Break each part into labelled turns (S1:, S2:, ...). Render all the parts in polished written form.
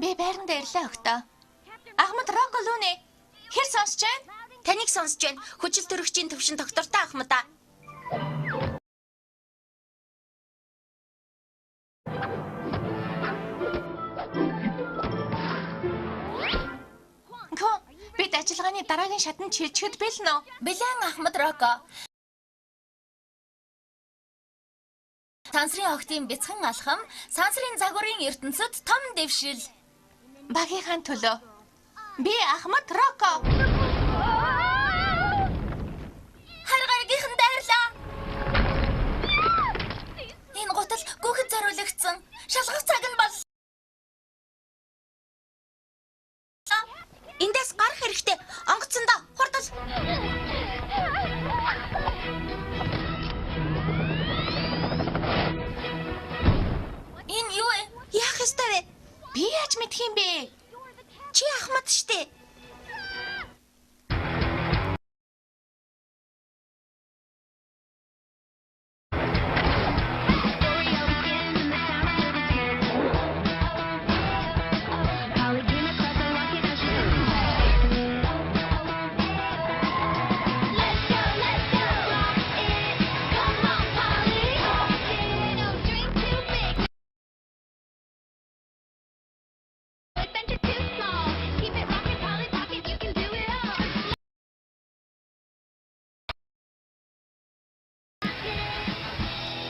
S1: Би байранда ирлээ өгтөө. Ахмад Роколүнэ. Хэр сонсож байна?
S2: Таныг сонсож байна. Хүчил төрөгчийн төвшин доктортой Ахмадаа.
S1: Бид ажиллагааны дараагийн шатанд чирчгэд бэлнэ үү?
S2: Бэлэн Ахмад Роко. Сансрын охтын бяцхан алхам, сансрын загварын ертөнцид том дэвшил.
S1: Багийнхаа төлөө. Би Ахмад Роко.
S2: Харгаргийнхан дайрлаа. Энэ гутал гүхэд зориулагдсан. Шалгах цаг нь бол. Эндээс гарах хэрэгтэй. Онгоцсондоо хурдал. Энэ юу вэ? Яах ёстой вэ?
S1: Би яаж мэдх юм бэ?
S2: Чи Ахмад штэ.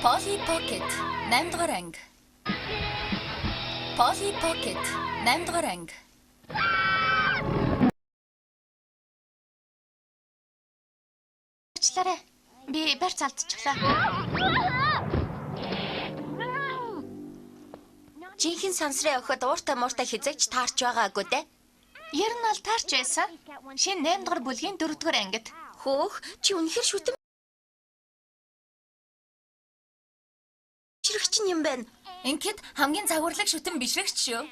S2: Polly Pocket 8 дугаар анги. Polly Pocket 8 дугаар анги.
S1: Уучлаарай. Би барьц алдчихлаа.
S2: Жинхэнэ сансрын охид ууртай мууртай хязгаарч таарч байгаагүй дээ.
S1: Ер нь бол таарч байсан. Шинэ 8 дугаар бүлгийн 4 дугаар ангид.
S2: Хөөх, чи үнэхэр шүтэн бишрэгч юм байна. Ингээд хамгийн загварлаг шүтэн бишрэгч шүү.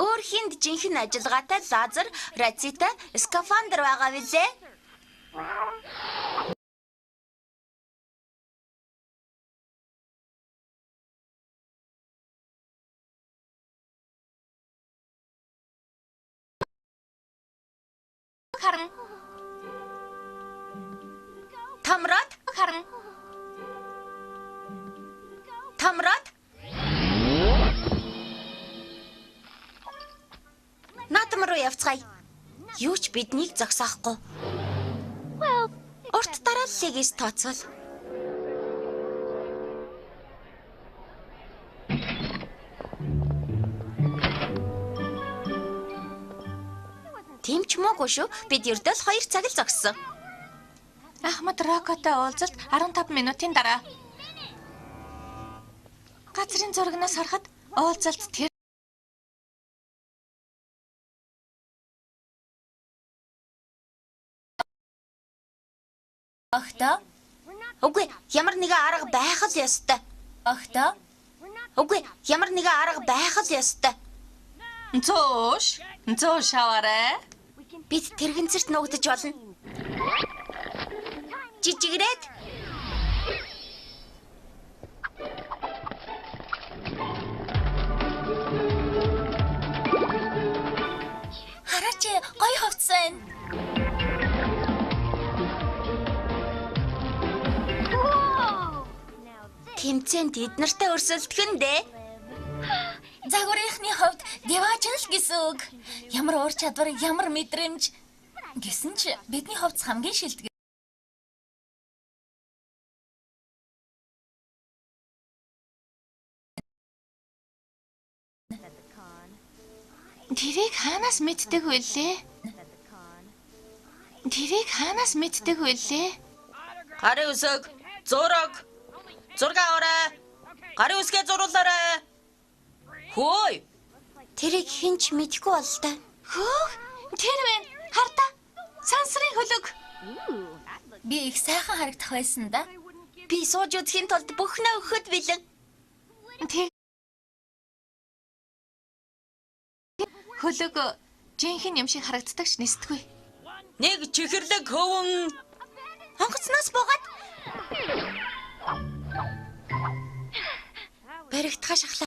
S2: Өөр хинд жинхэнэ ажиллагаатай лазер, рацита, скафандр байгаа визээ.
S1: Харин.
S2: Тамраад
S1: Харин.
S2: Тамраад. Наатам руу явцгаая. Юу ч биднийг зогсохгүй. Урт дарааллыг ис тооцвол. Тийм ч муугүй шүү. Бид ердөө л 2 цаг л зогссон.
S1: Ахмад Рокотой уулзалт 15 минутын дараа. Газрын зурагнаас харахад уулзалт тэр
S2: Охтоо? Үгүй, ямар нэгэн арга байх л ёстой. Охтоо? Үгүй, ямар нэгэн арга байх л ёстой.
S1: Зөөш аваарай.
S2: Бид тэрэгэнцэрт нуугдаж болно. Жижигрээд. Хараач, гоё хувцас байна. Тэмцээнд эднэртэй өрсөлдөх нь дээ. Загварынхны хувьд деваач л гэсэн үг. Ямар уур чадвар, ямар мэдрэмж. Гэсэн ч бидний хувцас хамгийн шилдэг.
S1: Тэрийг хаанаас мэддэг вүлээ?
S3: Гарын үсэг, зураг, зураг аваарай. Гарын үсгээ зуруулаарай. Хөөе.
S2: Тэрийг хэн ч мэдэхгүй бол та.
S1: Хөөх, тэр байна. Хардаа. Сансрын хөлөг.
S2: Би их сайхан харагдах байсан да. Би сууж үзхийн тулд бүхнээ өгөхөд бэлэн.
S1: Хөлөг жинхэнэ юм шиг харагддаг ч нэстгүй.
S3: Нэг чихэрлэг хөвөн
S2: Онгоцноос буугаад баригдахаа шахлаа.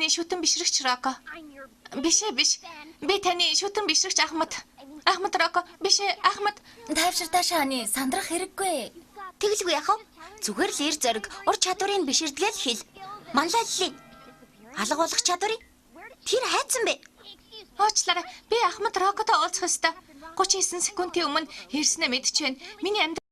S1: таны шүтэн бишрэгч Роко. Биш. Би таны шүтэн бишрэгч Ахмад. Ахмад Роко. Биш Ахмад.
S2: Тайвширтаа шааны сандрах хэрэггүй.
S4: Тэгэлгүй яах вэ? Зүгээр л ир зориг ур чадварыг биширдгээл хэл. Манлайллаа. Алга болох чадварыг тэр хайцсан бэ?
S1: Уучлаарай. Би Ахмад Рокотой уулзах ёстой. 39 секундын өмнө ирснээ мэдчихвэн. Миний амьд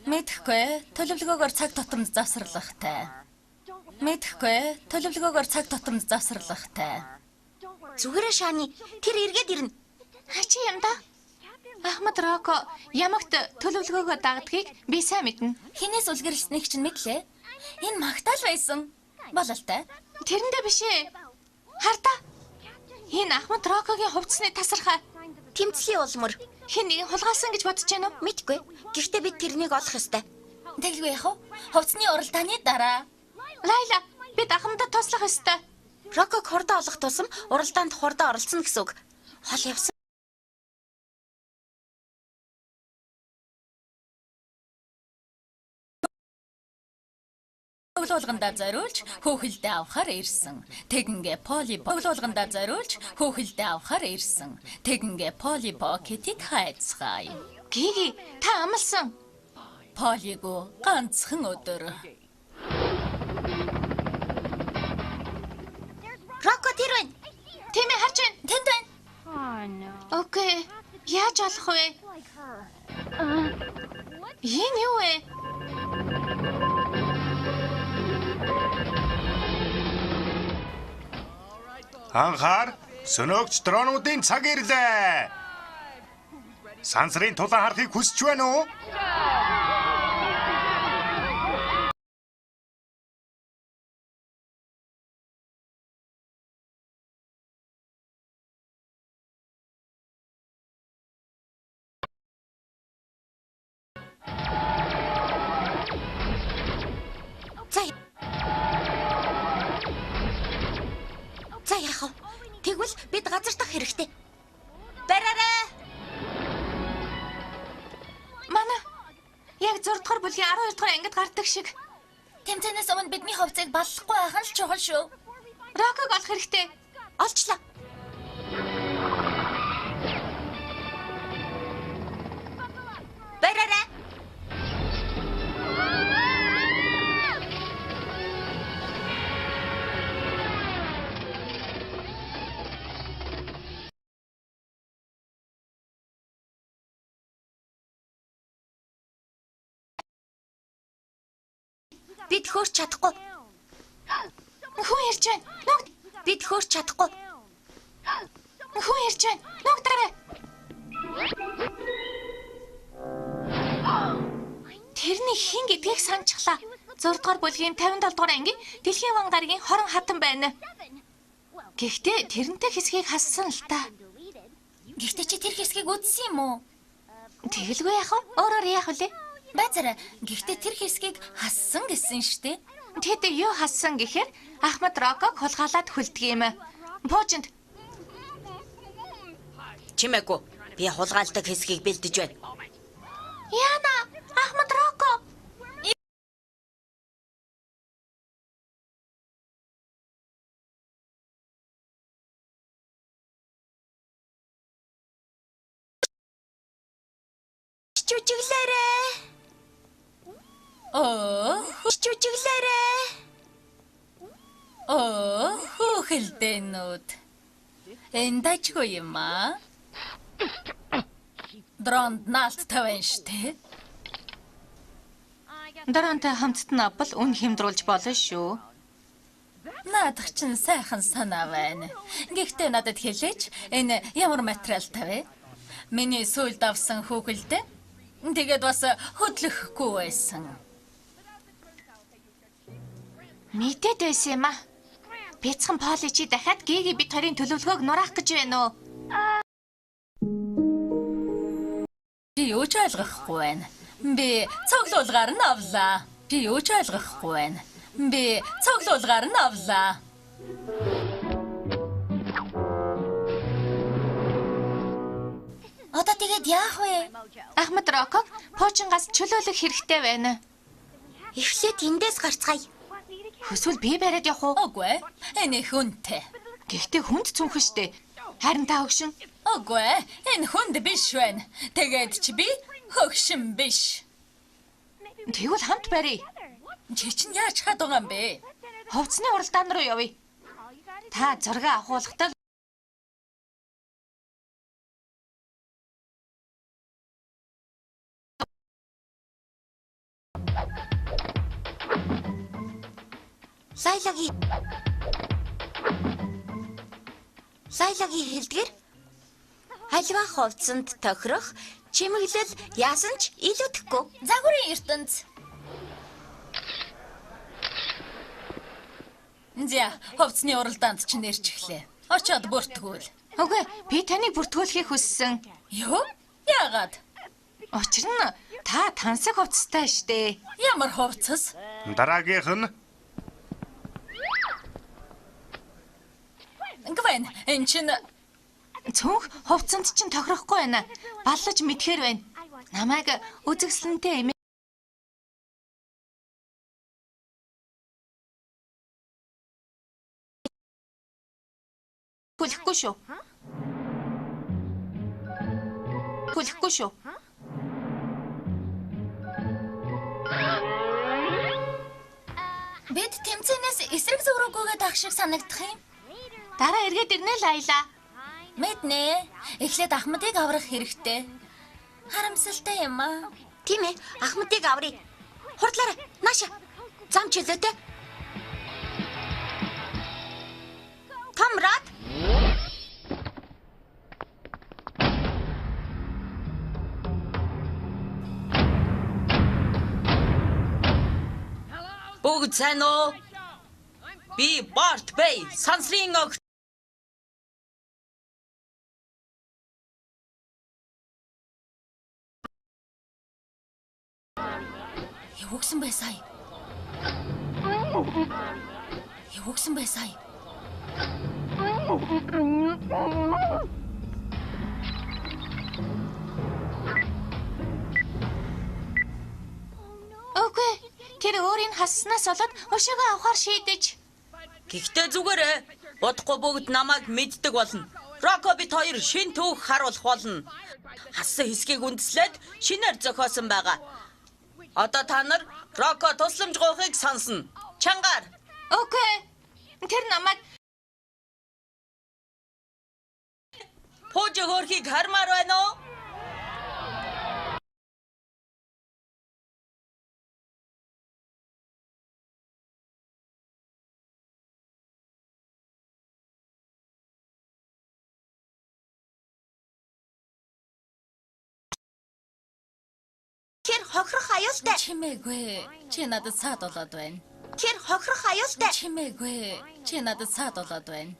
S2: Мэдхгүй төлөвлөгөөгөөр цаг тутамд завсарлахтай. Мэдхгүй төлөвлөгөөгөөр цаг тутамд завсарлахтай.
S4: Зүгээрээ шааны тэр эргээд ирнэ.
S1: Хачи юм да. Ахмад Роко ямагт төлөвлөгөөгөө дагдгийг би сайн мэднэ.
S2: Хинээс үлгэрлснэг чинь мэдлээ. Энэ магтаал байсан. Бололтой.
S1: Тэрэндээ биш ээ. Хардаа. Энэ Ахмад Рокогийн хувцсны тасархай.
S4: Тэмцлийн улмөр.
S1: Хин нэгэн хулгайлсан гэж бодож байна уу?
S4: Мэдгүй. Гэхдээ бид тэрнийг олох ёстой.
S2: Тэгэлгүй яах вэ? Хувцсны уралдааны дараа.
S1: Лайла, бид Ахмадад туслах ёстой.
S4: Роког хордоо олох тусам уралдаанд хордоо оролцсон гэсэн үг. Хол явсан.
S2: Өглөөлгөндөө зориулж хөөхөлдөө авахар ирсэн. Тэгингээ Поли өглөөлгөндөө зориулж хөөхөлдөө авахар ирсэн. Тэгингээ Поли Покетийг хайцгаая.
S1: Гиги, та амлсан.
S2: Полиго ганцхан өдөр.
S4: Роко тэр байна.
S1: Тийм ээ, харж байна.
S2: Тэнд байна.
S1: Окей. Яаж олох вэ? Энэ юу вэ?
S5: Анхаар сөнөөгч дронуудын цаг ирлээ. Сансрын тулаан харахыг хүсэж байна уу?
S4: За яах вэ? Тэгвэл бид газар дах хэрэгтэй. Бараарай.
S1: Манай яг 6 дугаар бүлгийн 12 дугаар ангид гардаг шиг.
S2: Тэмцэнээс өмнө бидний хувцсыг баллахгүй байх нь л чухал шүү.
S1: Роког олох хэрэгтэй.
S4: Олчлаа. Бараарай. Бид хөөрч чадахгүй.
S1: Хүн ирж байна. Нүг
S4: Бид хөөрч чадахгүй.
S1: хүн ирж байна. Нүгдэрэй. Тэрний хин гэдгийг санджглаа. 6 дугаар бүлгийн 57 дугаар ангийн дэлхийн ван гарагийн хорон хатан байна. Гэхдээ тэрнтэй хэсгийг хассан л та.
S2: Гэхдээ чи тэр хэсгийг үзсэн юм уу?
S1: Тэгэлгүй яах вэ? Өөрөөр яах вэ?
S2: Базара. Гэхдээ тэр хэсгийг хассан гэсэн штэ.
S1: Тэд юу хассан гэхээр Ахмад Роког хулгайлаад хүлдэг юм. Буужинд
S3: Чимээгүй. Би хулгайлдаг хэсгийг бэлдэж байна.
S1: Яна, Ахмад Роко.
S4: Чүчиглээрээ. Чүчиглээрээ.
S2: Хөөхөлдөнүүд. Эндачгүй юм аа. Дронд наалт тавин штэ.
S1: Дарантай хамтд навбал үн хямдруулж болно шүү.
S2: Наадах чинь сайхан санаа байна. Гэхдээ надад хэлээч энэ ямар материал тавь? Миний сүйд авсан хөөхөлдөө. Тэгээд бас хөдлөхгүй байсан.
S1: Мэдээд байсан юм аа. Бяцхан Поли чи дахиад Гиги бит хоёрын төлөвлөгөөг нураах гэж байна уу?
S2: Би юу ч ойлгохгүй байна. Би цоглуулгаар нь авлаа. Би юу ч ойлгохгүй байна. Би цоглуулгаар нь авлаа. тэгээд яах вэ?
S1: Ахмад Роког Пуужингаас чөлөөлөх хэрэгтэй байна.
S4: Эхлээд эндээс гарцгаая.
S1: Хүсвэл би бариад явах уу?
S2: Үгүй. Энэ хүнтэй.
S1: Гэхдээ хүнд цүнхэн штэ. Харин та өгшин.
S2: Үгүй. Энэ хүнд биш байна. Тэгээд чи би хөгшин биш.
S1: Тэгвэл хамт барья.
S2: Чи чинь яаж хаад байгаа юм бэ?
S1: Хувцсны уралдаан руу явъя. Та зураг авахулахдаа
S4: Лайлагийн хэлдгэр альва хувцсанд тохирох чимэглэл яасан ч илүүдэхгүй.
S2: Загварын ертөнц. За, хувцсны уралдаанд ч нэрч эхлэе. Очоод бүртгүүл.
S1: Үгүй, би таныг бүртгүүлэхийг хүссэн.
S2: Юу? Яагаад?
S1: Учир нь та тансаг хувцастай штэ.
S2: Ямар хувцас?
S5: Дараагийнх нь
S2: Гвен, энэ чинь
S1: Цүнх хувцсанд чинь тохирохгүй байна. Баллаж мэдхээр байна. Намайг үзэгсэлэнтэй эмээ. Хүлэхгүй шүү. Хүлэхгүй шүү.
S2: бид тэмцээнээс эсрэг зураггүйгээд ах шиг санагдах юм.
S1: Дараа эргээд ирнэ л аялаа.
S2: Мэднэ. Эхлээд Ахмадыг аврах хэрэгтэй. Харамсалтай юм аа.
S4: Тийм ээ, Ахмадыг аврыг. Хурдлаарай. Нааша. Зам чөлөөтэй. Камрад.
S3: Бүгд сайн уу? Би Барт Бэй, сансрын огт.
S2: Явагсан байсаа. Явагсан байсаа.
S1: Үгүй. Тэр өөрийн хасснаас болоод өшөөгөө авахар шийдэж.
S3: Гэхдээ зүгээрээ бодохгүй бүгд намайг мэддэг болно. Роко бит хоёр шин түүх харуулах болно. Хассан хэсгийг үндэслээд шинээр зохиосон байгаа. Одоо та нар Роко тусламж гоохыг сонсно. Чангаар.
S1: Үгүй. Тэр намайг
S3: Пуужи хөөрхийг хармаар байна уу?
S4: Тэр хохирох аюултай.
S2: Чимээгүй. Чи надад саад болоод байна.
S4: Тэр хохирох аюултай.
S2: Чимээгүй. Чи надад саад болоод байна.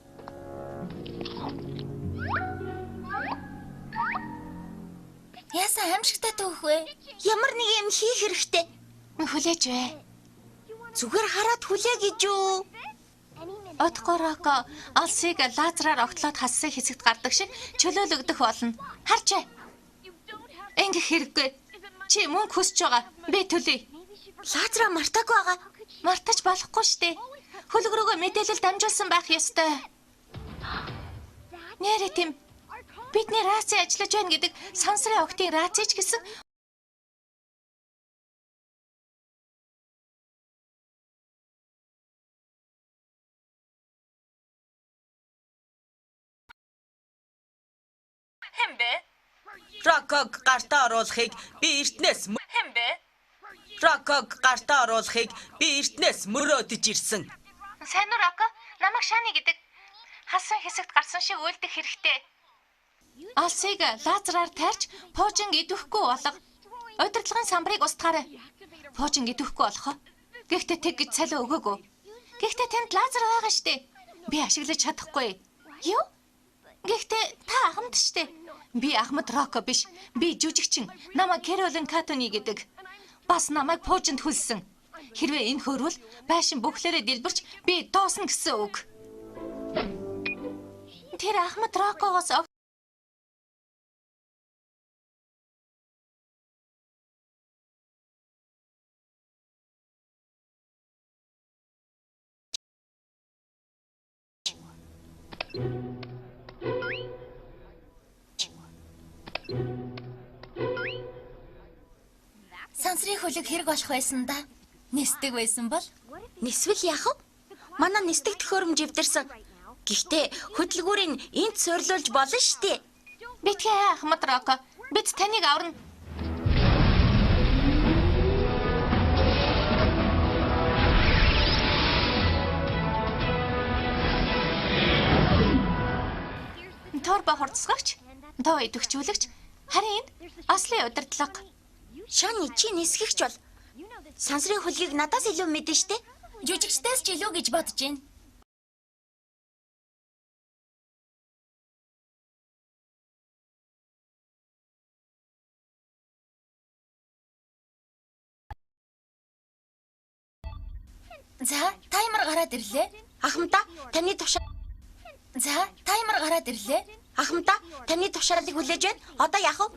S2: Яасан аимшигтай түүх вэ?
S4: Ямар нэг юм хийх хэрэгтэй.
S1: хүлээж бай.
S4: Зүгээр хараад хүлээ гэж юу?
S1: Одохгүй Роко алсыг лазераар огтлоод хассан хэсэгт гардаг шиг чөлөөлөгдөх болно. Харж бай. Ингэх хэрэггүй. Чи мөнгө хүсэж байгаа. Би төлөе.
S4: Лазера мартаагүй байгаа.
S1: Мартаж болохгүй штэ. Хөлөг рүүгээ мэдээлэл дамжуулсан байх ёстой. Нэрэ тийм. Бидний раци ажиллаж байна гэдэг сансрын октын рацич гэсэн
S2: Хэмбэ?
S3: Роког гартаа оруулахыг би эртнээс
S2: Хэмбэ?
S3: Роког гартаа оруулахыг би эртнээс мөрөөдөж ирсэн.
S1: сайн уу Роко? Намайг Шани гэдэг хасан хэсэгт гарсан шиг үлдэх хэрэгтэй. Алсыг лазераар таарч Пуужинг идэвхгүй болго. Удирдлагын самбарыг устгаарай. Пуужинг идэвхгүй болохоо. Гэхдээ тэг гэж цалин өгөөгүй. Гэхдээ тэнд лазер байгаа штэ. Би ашиглаж чадахгүй. Юу? Гэхдээ та ахмад штэ. Би Ахмад Роко биш. Би жүжигчин. Намайг Кэролин Катони гэдэг. Бас намайг Пуужинд хүлсэн. Хэрвээ энэ хөрвөл байшин бүхлээрээ дэлбэрч би доосна гэсэн үг. Тэр Ахмад Рокогоос
S2: Сансрын хөлөг хэрэг болох байсан да. Нисдэг байсан бол
S4: Нисвэл яах вэ? Манай нисдэг төхөөрөмж эвдэрсэн. Гэхдээ хөдөлгүүрийн энд суйрлуулж болно штэ.
S1: Битгий Ахмад Роко. Бид таныг аварна. Торбо хурцгагч, тоо идэвхжүүлэгч, харин энд Ослын удирдлага.
S4: Шани чи нисгэгч бол. Сансрын хөлгийг надаас илүү мэдэн штэ.
S2: жүжигчдээс ч илүү гэж бодож байна. За, таймер гараад ирлээ.
S4: Ахмадаа таны тушаал.
S2: За, таймер гараад ирлээ.
S4: Ахмадаа таны тушаалыг хүлээж байна. Одоо яах вэ?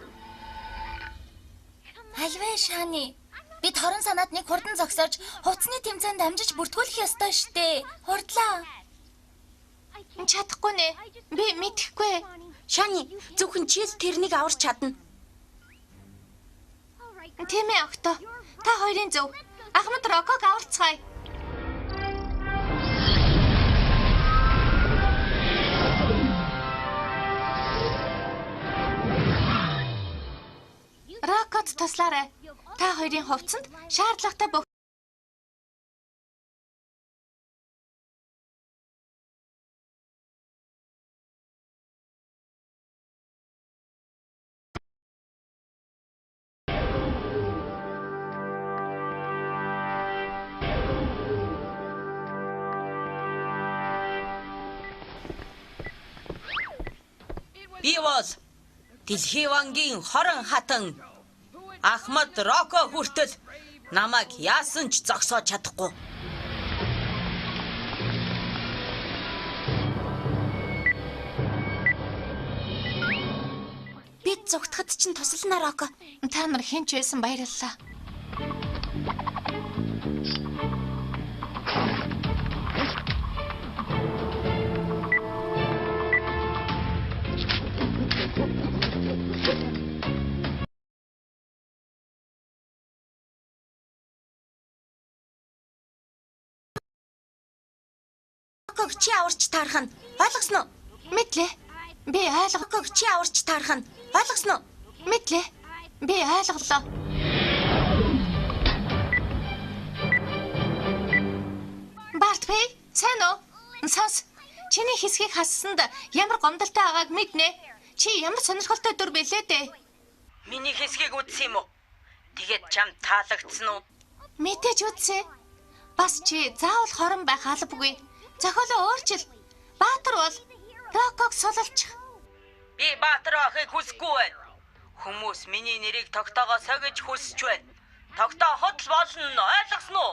S2: Альвэ Шани. Бид хорон санаад нэг хурдан зогсоож хувцсны тэмцээнд амжиж бүртгүүлэх ёстой штэ. Хурдлаа.
S1: Чадахгүй нэ. Би мэдэхгүй.
S4: Шани, зөвхөн чи л тэрнийг аварч чадна.
S1: Тийм ээ огтоо. Та хоёрын зөв. Ахмад Роког аварцгаая. Рокод туслаарай. Та хоёрын хувцсанд шаардлагатай бүх
S3: Би бол Дэлхийн вангийн хорон хатан Ахмад Роко хүртэл намайг яасан ч зогсоож чадахгүй.
S4: Бид зүгтхэд чинь туслана Роко.
S1: та нар хэн ч байсан баярлалаа.
S4: Роког чи аварч таарах нь ойлгосноо?
S1: Мэдлээ. Би
S4: Роког чи аварч таарах нь ойлгосноо?
S1: Мэдлээ. Би ойлголоо. Бартбэй, сайн уу? Сонс. Чиний хэсгийг хассанд ямар гомдолтой байгааг мэднэ. Чи ямар сонирхолтой дүр билээ дээ.
S3: Миний хэсгийг үзсэн юм уу? Тэгээд чам таалагдсан уу?
S1: Мэдээж үзье. Бас чи заавал хорон байх албагүй. Зохиолоо өөрчил. Баатар бол Роког сулалчих.
S3: Би Баатар ахыг хүсэхгүй байна. Хүмүүс миний нэрийг тогтоогоо согж хүсэж байна. Тогтоо хотл болно, ойлгосноо?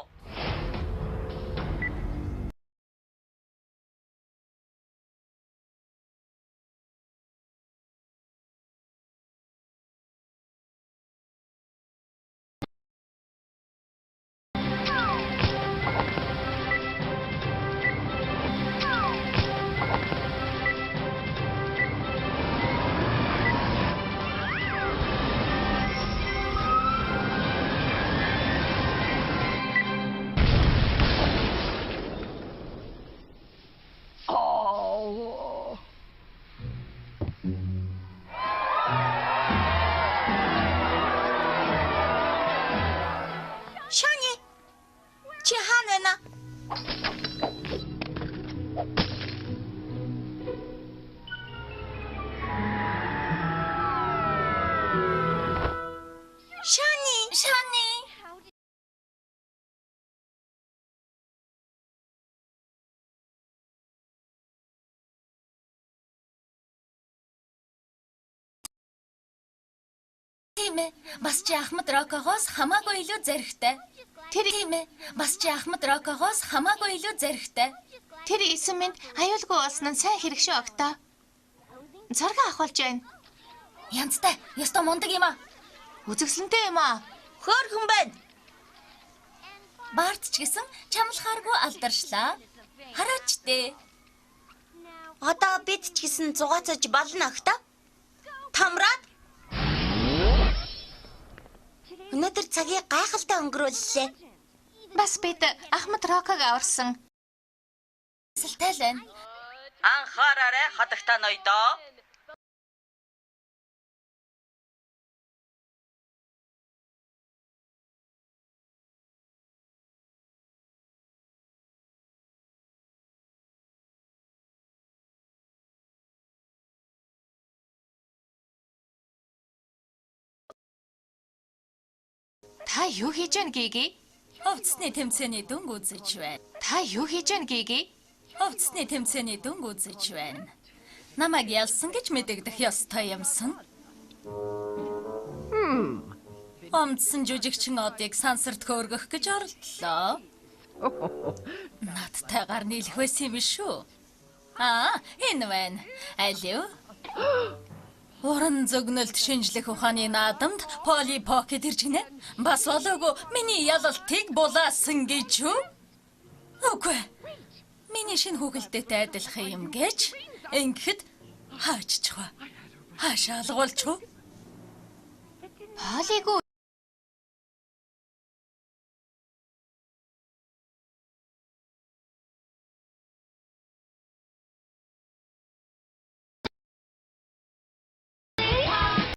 S4: Шани, чи хаана байна?
S2: Шани. Тийм ээ. Бас чи Ахмад Рокогоос хамаагүй илүү зэрэгтэй. Тийм ээ. Бас чи Ахмад Рокогоос хамаагүй илүү зэрэгтэй.
S1: Тэр эсэм минь аюулгүй болсон нь сайн хэрэг шүү огтоо. Зураг авахулж байна.
S2: Янзтай. Ястаа мундаг юм аа.
S1: Үзэсгэлэнтэй юм аа.
S3: Хөөрхөн байна.
S2: Барт ч гэсэн чамлахааргүй алдаршлаа. Хараач дээ.
S4: Одоо бид ч гэсэн зугаацаж болно ах та. Тамраад. Өнөөдөр цагийг гайхалтай өнгөрүүллээ.
S1: Бас бид Ахмад Роког аварсан.
S2: Эсэлтэй л байна.
S3: Анхаараарай хатагтаа ноёдоо.
S1: Та юу хийж байна Гиги?
S2: Хувцсны тэмцээний дүнг үзэж байна.
S1: Та юу хийж байна Гиги?
S2: Хувцсны тэмцээний дүнг үзэж байна. Намайг ялсан гэж мэдэгдэх ёстой юмсан. Амтсан жүжигчин одыг сансарт хөөргөх гэж оролдлоо. Надтайгаар нийлэх байсан юм шүү. Энэ байна. Алив. Уран зөгнөлт шинжлэх ухааны наадамд Поли Покет ирж гинэ. Бас болоогүй миний ялалтыг булаасан гэж юу? Үгүй. Миний шинэ хүүхэлдэйтэй адилах юм гэж ингэхэд хаачих вэ? Хаашаа алгуулчих вэ?
S1: Полигүй